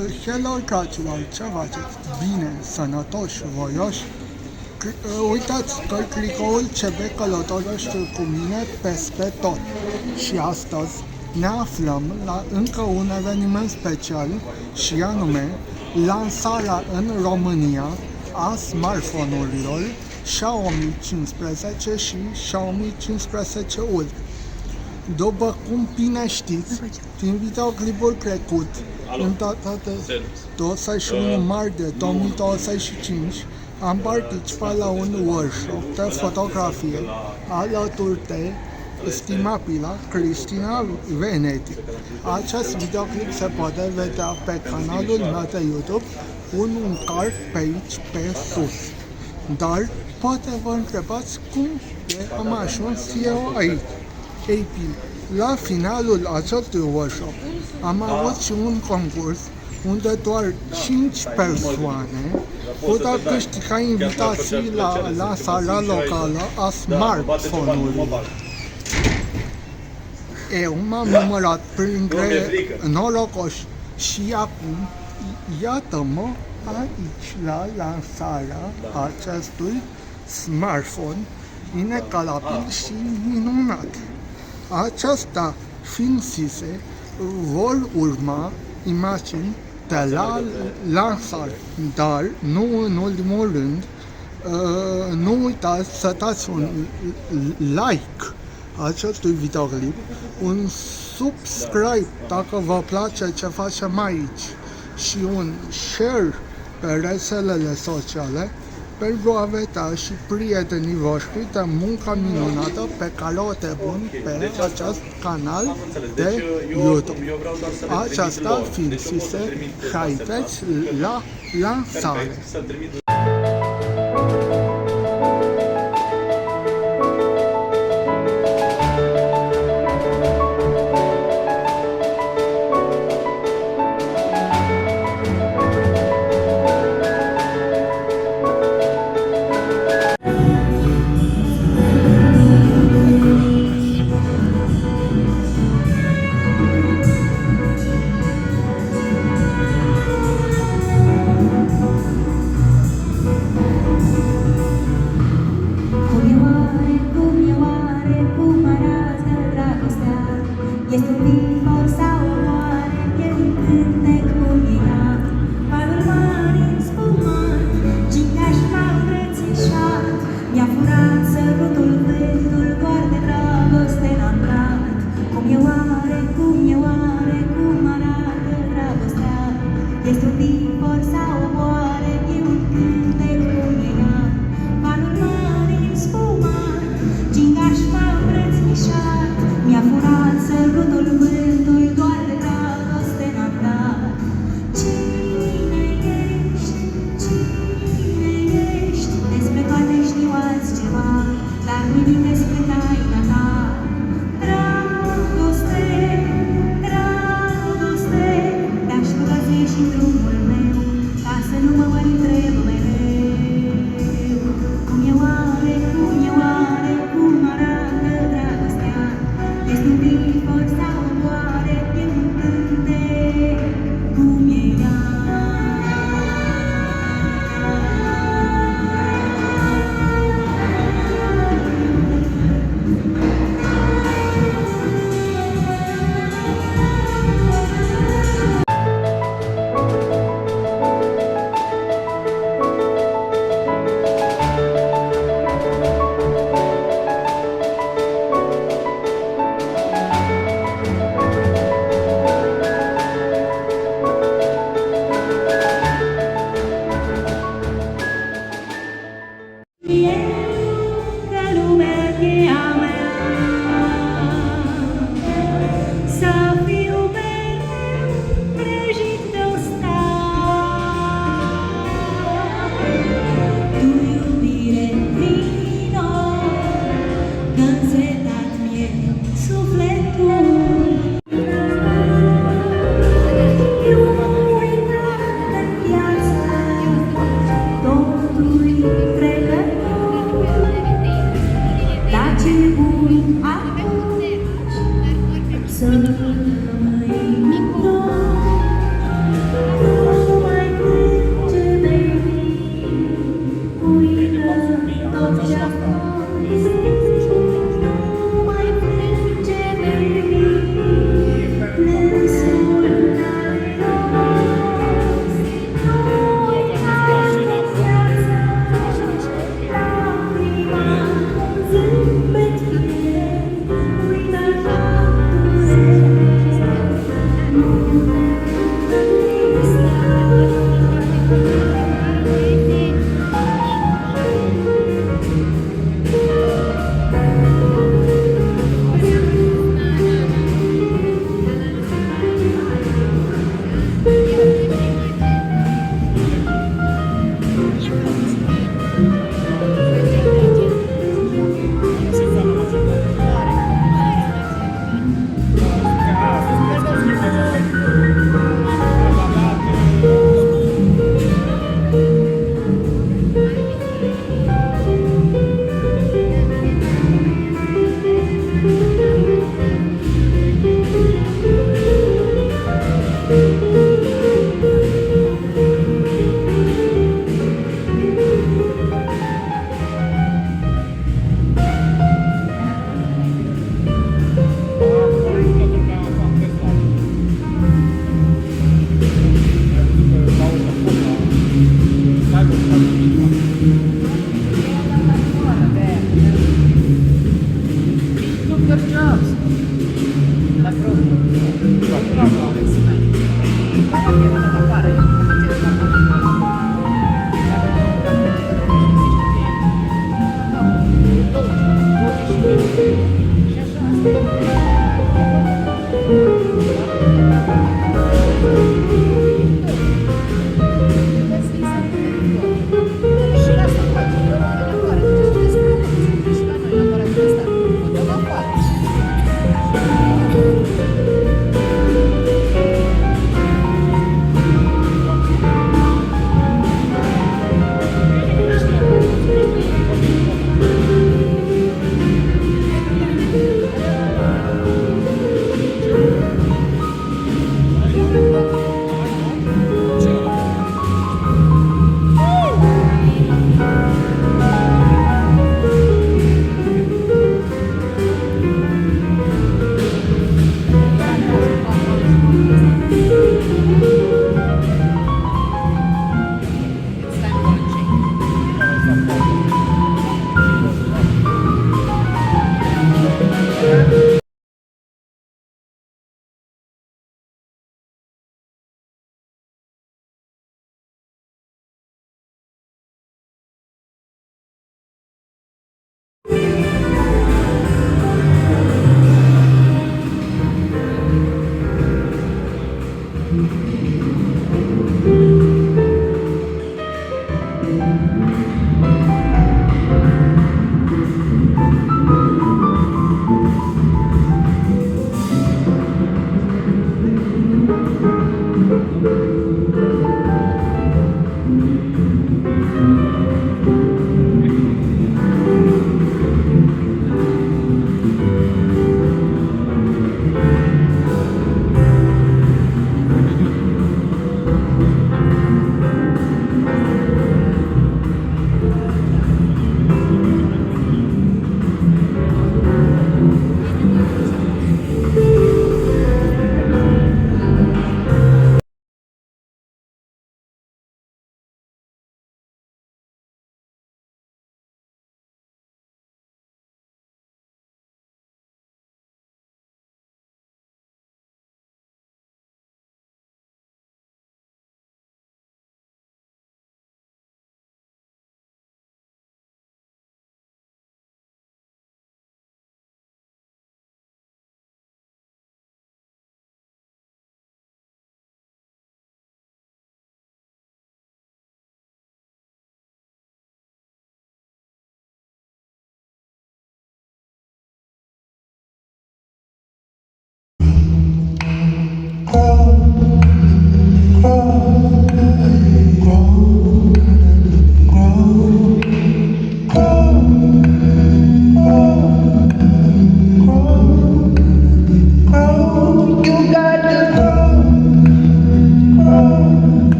Hello, dragilor, ce faceți? Bine, sănătoși, voioși? Uitați că tricoul CB călătorește cu mine peste tot. Și astăzi ne aflăm la încă un eveniment special și anume lansarea în România a smartphone-urilor XIAOMI 15 și XIAOMI 15 Ultra. După cum bine știți, din videoclipul trecut, în data de 21 martie 2025, am participat la un workshop de fotografie alături de estimabila Cristina Venedict. Acest videoclip se poate vedea pe canalul meu de YouTube, un card pe aici, pe sus. Dar poate vă întrebați cum am ajuns eu aici. Ei bine, la finalul acestui workshop am avut și un concurs unde doar 5 persoane puteau câștiga invitații la lansarea locală a smartphone-urilor. Eu m-am numărat printre norocoși și acum, iată-mă aici la lansarea acestui smartphone inegalabil și minunat. Acestea fiind zise, vor urma imagini de la lansare, dar nu în ultimul rând, nu uitați să dați un like acestui videoclip, un subscribe dacă vă place ce facem aici și un share pe rețelele sociale pentru a vedea și prietenii voștri de munca minunată pe care o depun pe acest canal de YouTube. Aceasta fiind zise, haideți la lansare! Să nu mă